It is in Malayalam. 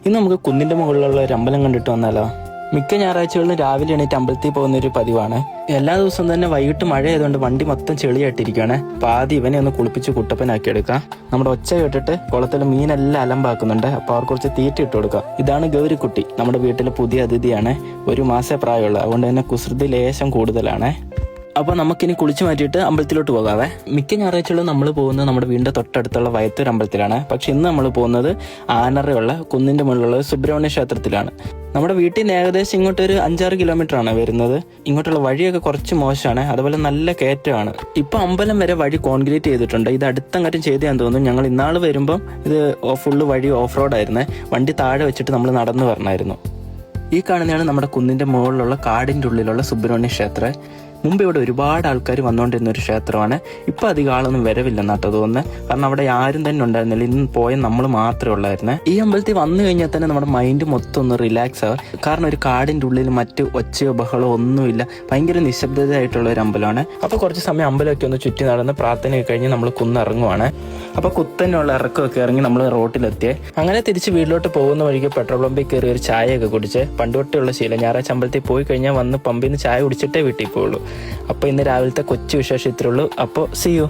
ഇന്ന് നമുക്ക് കുന്നിന്റെ മുകളിലുള്ള ഒരു അമ്പലം കണ്ടിട്ട് വന്നാലോ? മിക്ക ഞായറാഴ്ചകളിലും രാവിലെ എണീറ്റ് അമ്പലത്തിൽ പോകുന്ന ഒരു പതിവാണ്. എല്ലാ ദിവസവും തന്നെ വൈകിട്ട് മഴ ആയതുകൊണ്ട് വണ്ടി മൊത്തം ചെളിയായിട്ടിരിക്കുകയാണ്. അപ്പൊ ആദ്യം ഇവനെ ഒന്ന് കുളിപ്പിച്ച് കുട്ടപ്പനാക്കി എടുക്കാം. നമ്മുടെ ഒച്ച കേട്ടിട്ട് കുളത്തിൽ മീനെല്ലാം അലമ്പാക്കുന്നുണ്ട്. അപ്പൊ അവർക്ക് കുറച്ച് തീറ്റ ഇട്ട് കൊടുക്കാം. ഇതാണ് ഗൗരിക്കുട്ടി, നമ്മുടെ വീട്ടിലെ പുതിയ അതിഥിയാണ്. 1 മാസേ പ്രായമുള്ള, അതുകൊണ്ട് തന്നെ കുസൃതി ലേശം കൂടുതലാണ്. അപ്പോൾ നമുക്കിനി കുളിച്ച് മാറ്റിയിട്ട് അമ്പലത്തിലോട്ട് പോകാവേ. മിക്ക ഞായറാഴ്ചകളും നമ്മൾ പോകുന്നത് നമ്മുടെ വീടിൻ്റെ തൊട്ടടുത്തുള്ള വയത്തൂർ അമ്പലത്തിലാണ്. പക്ഷെ ഇന്ന് നമ്മൾ പോകുന്നത് ആനറയുള്ള കുന്നിൻ്റെ മുകളിലുള്ള സുബ്രഹ്മണ്യ ക്ഷേത്രത്തിലാണ്. നമ്മുടെ വീട്ടിൽ നിന്ന് ഏകദേശം ഇങ്ങോട്ടൊരു 5-6 കിലോമീറ്റർ ആണ് വരുന്നത്. ഇങ്ങോട്ടുള്ള വഴിയൊക്കെ കുറച്ച് മോശമാണ്, അതുപോലെ നല്ല കയറ്റമാണ്. ഇപ്പൊ അമ്പലം വരെ വഴി കോൺക്രീറ്റ് ചെയ്തിട്ടുണ്ട്. ഇത് അടുത്തങ്ങാറ്റും ചെയ്താന്ന് തോന്നുന്നു. ഞങ്ങൾ ഇന്നാൾ വരുമ്പം ഇത് ഫുള്ള് വഴി ഓഫ് റോഡായിരുന്നേ. വണ്ടി താഴെ വെച്ചിട്ട് നമ്മൾ നടന്നു വരണമായിരുന്നു. ഈ കാണുന്നതാണ് നമ്മുടെ കുന്നിന്റെ മുകളിലുള്ള കാടിന്റെ ഉള്ളിലുള്ള സുബ്രഹ്മണ്യ ക്ഷേത്രം. മുമ്പ് ഇവിടെ ഒരുപാട് ആൾക്കാർ വന്നുകൊണ്ടിരുന്ന ഒരു ക്ഷേത്രമാണ്. ഇപ്പൊ അധികം ആളൊന്നും വരവില്ലെന്നാട്ടോ തോന്നുന്നത്. കാരണം അവിടെ ആരും തന്നെ ഉണ്ടായിരുന്നില്ല. ഇന്ന് പോയ നമ്മൾ മാത്രമേ ഉള്ളായിരുന്നേ. ഈ അമ്പലത്തിൽ വന്നു കഴിഞ്ഞാൽ തന്നെ നമ്മുടെ മൈൻഡ് മൊത്തം ഒന്ന് റിലാക്സ് ആവും. കാരണം ഒരു കാടിന്റെ ഉള്ളിൽ മറ്റ് ഒച്ചയോ ബഹളോ ഒന്നുമില്ല. ഭയങ്കര നിശബ്ദതയായിട്ടുള്ള ഒരു അമ്പലമാണ്. അപ്പൊ കുറച്ച് സമയം അമ്പലമൊക്കെ ഒന്ന് ചുറ്റി നടന്ന് പ്രാർത്ഥനയൊക്കെ കഴിഞ്ഞ് നമ്മൾ കുന്നിറങ്ങുവാണ്. അപ്പൊ കുത്തനെയുള്ള ഇറക്കമൊക്കെ ഇറങ്ങി നമ്മൾ റോട്ടിലെത്തിയേ. അങ്ങനെ തിരിച്ച് വീട്ടിലോട്ട് പോകുന്ന വഴിക്ക് പെട്രോൾ പമ്പിൽ കയറി ഒരു ചായയൊക്കെ കുടിച്ച് പണ്ടുതൊട്ടുള്ള ശീലം. ഞായറാഴ്ച അമ്പലത്തിൽ പോയി കഴിഞ്ഞാൽ വന്ന് പമ്പിൽ നിന്ന് ചായ കുടിച്ചിട്ടേ വീട്ടിൽ പോകുള്ളൂ. അപ്പോൾ ഇന്ന് രാവിലത്തെ കൊച്ചു വിശേഷം ഇത്രയുള്ളൂ. അപ്പോൾ സീ യു.